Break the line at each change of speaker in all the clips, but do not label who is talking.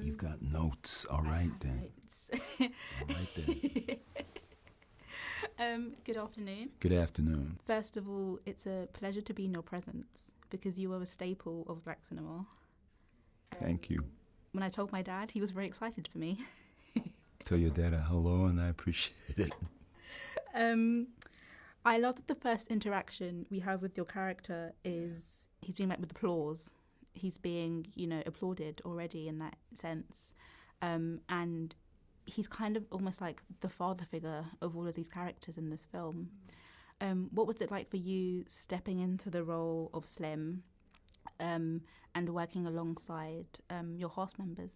You've got notes. All right, then.
Notes.
All right, then.
Good afternoon.
Good afternoon.
First of all, it's a pleasure to be in your presence because you are a staple of black cinema.
Thank you.
When I told my dad, he was very excited for me.
Tell your dad a hello, and I appreciate it.
I love that the first interaction we have with your character is he's being met with applause. He's being, applauded already in that sense. And he's kind of almost like the father figure of all of these characters in this film. What was it like for you stepping into the role of Slim and working alongside your cast members?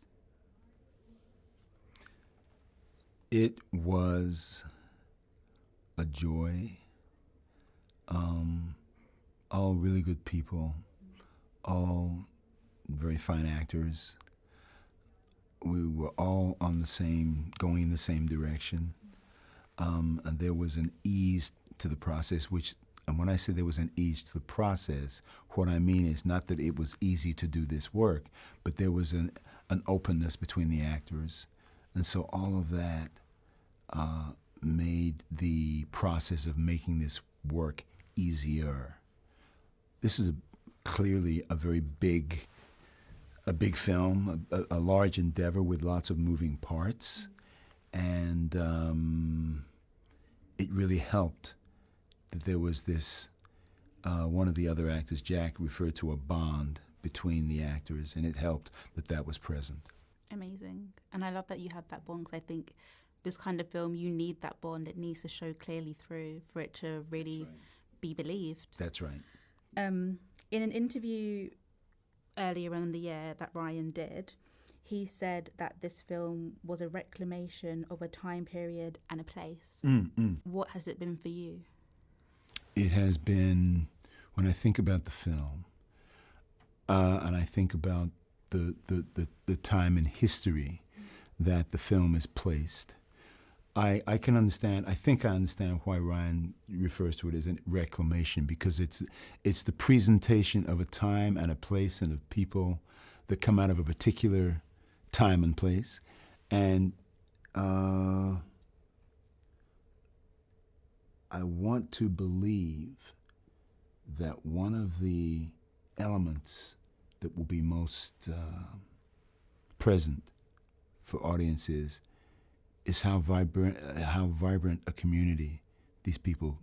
It was a joy. All really good people, all very fine actors. We were all going in the same direction. And there was an ease to the process, and when I say there was an ease to the process, what I mean is not that it was easy to do this work, but there was an openness between the actors. And so all of that made the process of making this work easier. This is clearly a very big film, a large endeavor with lots of moving parts, and it really helped that there was this, one of the other actors, Jack, referred to a bond between the actors, and it helped that was present.
Amazing. And I love that you have that bond, because I think this kind of film, you need that bond. It needs to show clearly through for it to really be believed.
That's right.
In an interview earlier in the year that Ryan did, he said that this film was a reclamation of a time period and a place. What has it been for you?
It has been, when I think about the film, and I think about the time in history that the film is placed, I can understand, I think I understand why Ryan refers to it as a reclamation, because it's the presentation of a time and a place and of people that come out of a particular time and place. And I want to believe that one of the elements that will be most present for audiences is how vibrant a community these people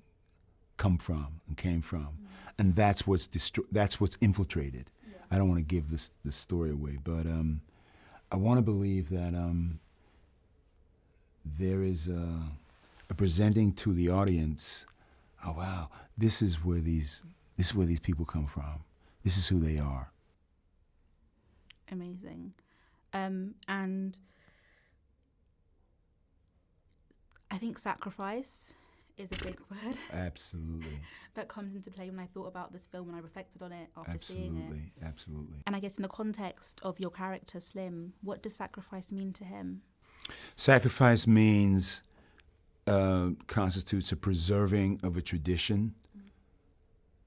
come from and came from, and that's what's infiltrated. Yeah. I don't want to give this story away, but I want to believe that there is a presenting to the audience. Oh wow, this is where these people come from. This is who they are.
Amazing, and I think sacrifice is a big word.
Absolutely.
That comes into play when I thought about this film, when I reflected on it after seeing it.
Absolutely.
And I guess in the context of your character, Slim, what does sacrifice mean to him?
Sacrifice means, constitutes a preserving of a tradition,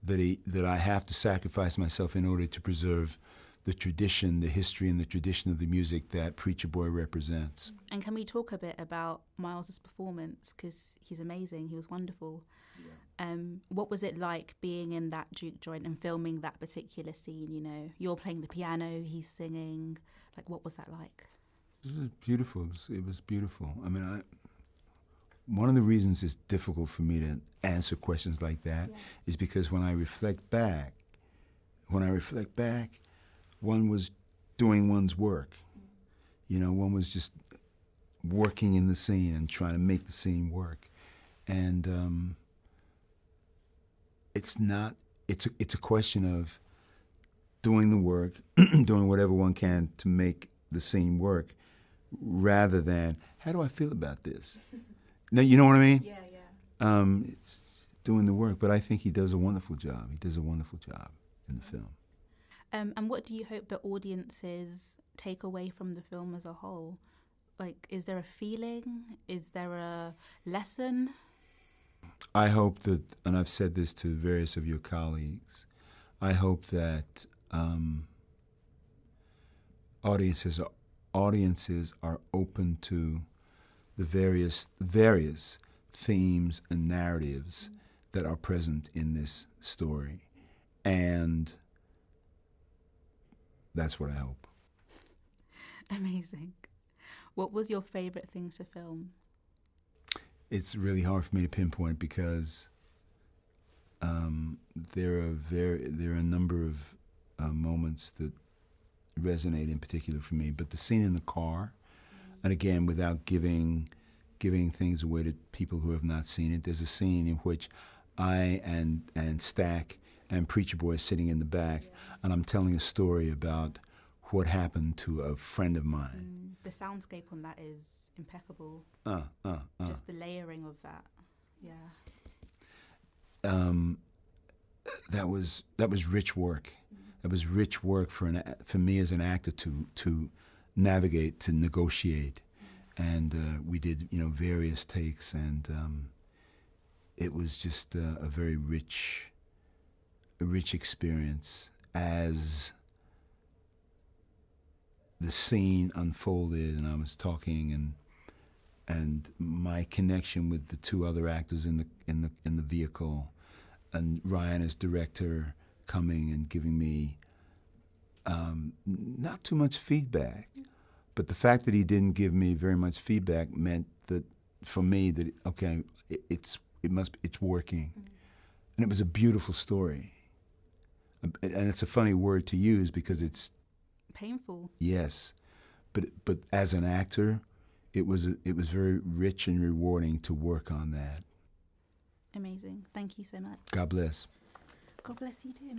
that I have to sacrifice myself in order to preserve the tradition, the history and the tradition of the music that Preacher Boy represents.
And can we talk a bit about Miles's performance? Because he's amazing, he was wonderful. Yeah. What was it like being in that juke joint and filming that particular scene? You're playing the piano, he's singing. Like, what was that like?
It was beautiful. It was beautiful. I mean, one of the reasons it's difficult for me to answer questions like that is because when I reflect back, one was doing one's work. One was just working in the scene and trying to make the scene work. And it's a question of doing the work, doing whatever one can to make the scene work, rather than, how do I feel about this? No, you know what I mean?
Yeah.
It's doing the work, but I think he does a wonderful job. He does a wonderful job in the film.
And what do you hope the audiences take away from the film as a whole? Like, is there a feeling? Is there a lesson?
I hope that, and I've said this to various of your colleagues, I hope that audiences audiences are open to the various themes and narratives that are present in this story. And that's what I hope.
Amazing. What was your favourite thing to film?
It's really hard for me to pinpoint because there are a number of moments that resonate in particular for me. But the scene in the car, and again, without giving things away to people who have not seen it, there's a scene in which I and Stack and Preacher Boy are sitting in the back, and I'm telling a story about what happened to a friend of mine.
The soundscape on that is impeccable. Just the layering of that, yeah.
That was rich work. That was rich work for me as an actor to navigate, to negotiate, and we did various takes, and it was just a very rich experience as the scene unfolded, and I was talking, and my connection with the two other actors in the vehicle, and Ryan as director coming and giving me not too much feedback, but the fact that he didn't give me very much feedback meant that for me that okay, it's working, and it was a beautiful story, and it's a funny word to use because it's
painful.
Yes, but as an actor, it was very rich and rewarding to work on that.
Amazing. Thank you so much.
God bless.
God bless you too.